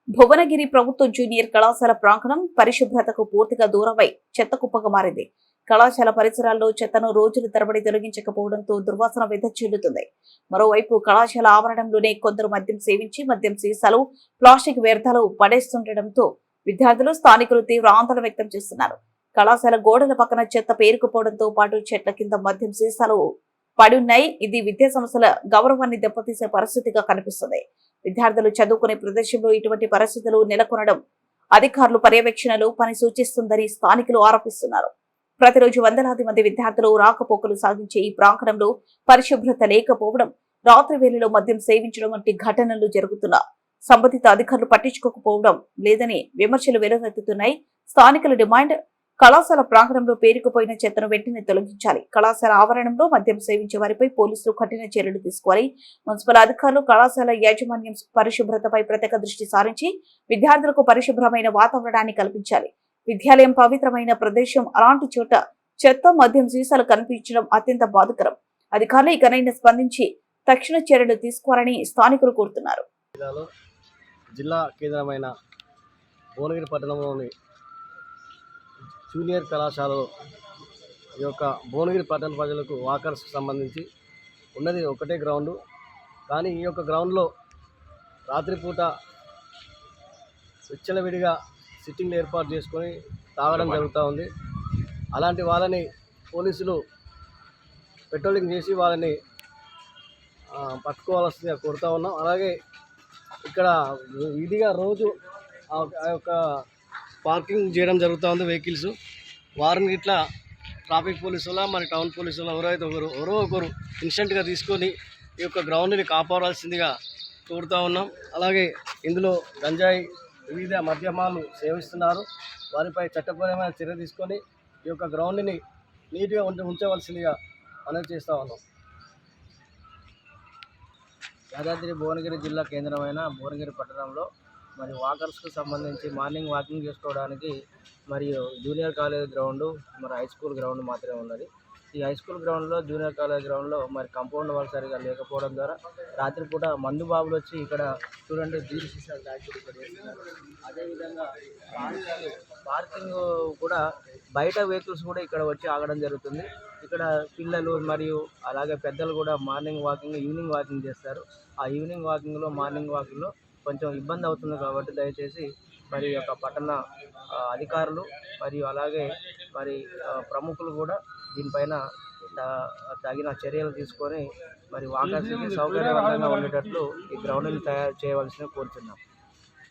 భువనగిరి ప్రభుత్వ జూనియర్ కళాశాల ప్రాంగణం పరిశుభ్రతకు పూర్తిగా దూరమై చెత్త కుప్పగా మారింది. కళాశాల పరిసరాల్లో చెత్తను రోజులు తరబడి తొలగించకపోవడంతో దుర్వాసన వెదజల్లుతుంది. మరోవైపు కళాశాల ఆవరణంలోనే కొందరు మద్యం సేవించి మద్యం సీసాలు, ప్లాస్టిక్ వ్యర్థాలు పడేస్తుండటంతో విద్యార్థులు, స్థానికులు తీవ్ర ఆందోళన వ్యక్తం చేస్తున్నారు. కళాశాల గోడల పక్కన చెత్త పేరుకుపోవడంతో పాటు చెట్ల కింద మద్యం సీసాలు పడి ఉన్నాయి. ఇది విద్యా సంస్థల గౌరవాన్ని దెబ్బతీసే పరిస్థితిగా కనిపిస్తుంది. విద్యార్థులు చదువుకునే ప్రదేశంలో ఇటువంటి పరిస్థితులు నెలకొనడం అధికారులు పర్యవేక్షణలో పని సూచిస్తుందని స్థానికులు ఆరోపిస్తున్నారు. ప్రతిరోజు వందలాది మంది విద్యార్థులు రాకపోకలు సాగించే ఈ ప్రాంగణంలో పరిశుభ్రత లేకపోవడం, రాత్రి వేళలో మద్యం సేవించడం వంటి ఘటనలు జరుగుతున్నా సంబంధిత అధికారులు పట్టించుకోకపోవడం లేదని విమర్శలు వెలువెత్తుతున్నాయి. స్థానికుల డిమాండ్ కళాశాల ప్రాంగణంలో పేరుకుపోయిన చెత్తను వెంటనే తొలగించాలి. కళాశాల ఆవరణంలో మద్యం సేవించే వారిపై పోలీసులు కఠిన చర్యలు తీసుకోవాలి. మున్సిపల్ అధికారులు కళాశాల యాజమాన్యం పరిశుభ్రతపై ప్రత్యేక దృష్టి సారించి విద్యార్థులకు పరిశుభ్రమైన వాతావరణాన్ని కల్పించాలి. విద్యాలయం పవిత్రమైన ప్రదేశం, అలాంటి చోట చెత్త, మద్యం సీసాలు కనిపించడం అత్యంత బాధాకరం. అధికారులు ఇకనైనా స్పందించి తక్షణ చర్యలు తీసుకోవాలని స్థానికులు కోరుతున్నారు. జిల్లా కేంద్రమైన భువనగిరి పట్టణంలోని జూనియర్ కళాశాలలో ఈ యొక్క భువనగిరి పట్టణ ప్రజలకు వాకర్స్కి సంబంధించి ఉన్నది ఒకటే గ్రౌండు. కానీ ఈ యొక్క గ్రౌండ్లో రాత్రిపూట విచ్చలవిడిగా సిట్టింగ్లు ఏర్పాటు చేసుకొని తాగడం జరుగుతూ ఉంది. అలాంటి వాళ్ళని పోలీసులు పెట్రోలింగ్ చేసి వాళ్ళని పట్టుకోవాల్సిందిగా కోరుతూ ఉన్నాం. అలాగే ఇక్కడ విధిగా రోజు ఆ యొక్క పార్కింగ్ చేయడం జరుగుతూ ఉంది వెహికల్స్. వారిని ఇట్లా ట్రాఫిక్ పోలీసు వల్ల మరి టౌన్ పోలీసు వల్ల ఎవరో ఒకరు ఇన్స్టెంట్గా తీసుకొని ఈ యొక్క గ్రౌండ్ని కాపాడాల్సిందిగా కోరుతూ ఉన్నాం. అలాగే ఇందులో గంజాయి, వివిధ మద్యమాలు సేవిస్తున్నారు. వారిపై చట్టపరమైన చర్య తీసుకొని ఈ యొక్క గ్రౌండ్ని నీట్గా ఉంచవలసిందిగా మనవి చేస్తూ ఉన్నాం. యాదాద్రి భువనగిరి జిల్లా కేంద్రమైన భువనగిరి పట్టణంలో మరి వాకర్స్కు సంబంధించి మార్నింగ్ వాకింగ్ చేసుకోవడానికి మరియు జూనియర్ కాలేజ్ గ్రౌండ్, మరి హై స్కూల్ గ్రౌండ్ మాత్రమే ఉన్నది. ఈ హై స్కూల్ గ్రౌండ్లో, జూనియర్ కాలేజ్ గ్రౌండ్లో మరి కాంపౌండ్ వాల్ సరిగా లేకపోవడం ద్వారా రాత్రిపూట మందు బాబులు వచ్చి ఇక్కడ చూడండి బీర్ సీసాలు తాగి ఇక్కడ చేస్తున్నారు. అదేవిధంగా పార్కింగ్ కూడా బయట వెహికల్స్ కూడా ఇక్కడ వచ్చి ఆగడం జరుగుతుంది. ఇక్కడ పిల్లలు మరియు అలాగే పెద్దలు కూడా మార్నింగ్ వాకింగ్, ఈవినింగ్ వాకింగ్ చేస్తారు. ఆ ఈవినింగ్ వాకింగ్లో, మార్నింగ్ వాకింగ్లో కొంచెం ఇబ్బంది అవుతుంది. కాబట్టి దయచేసి మరి యొక్క పట్టణ అధికారులు మరియు అలాగే మరి ప్రముఖులు కూడా దీనిపైన తగిన చర్యలు తీసుకొని మరి వాకర్స్కి సౌకర్యవంతంగా ఉండేటట్లు ఈ గ్రౌండ్ని తయారు చేయవలసిందిగా కోరుతున్నాం.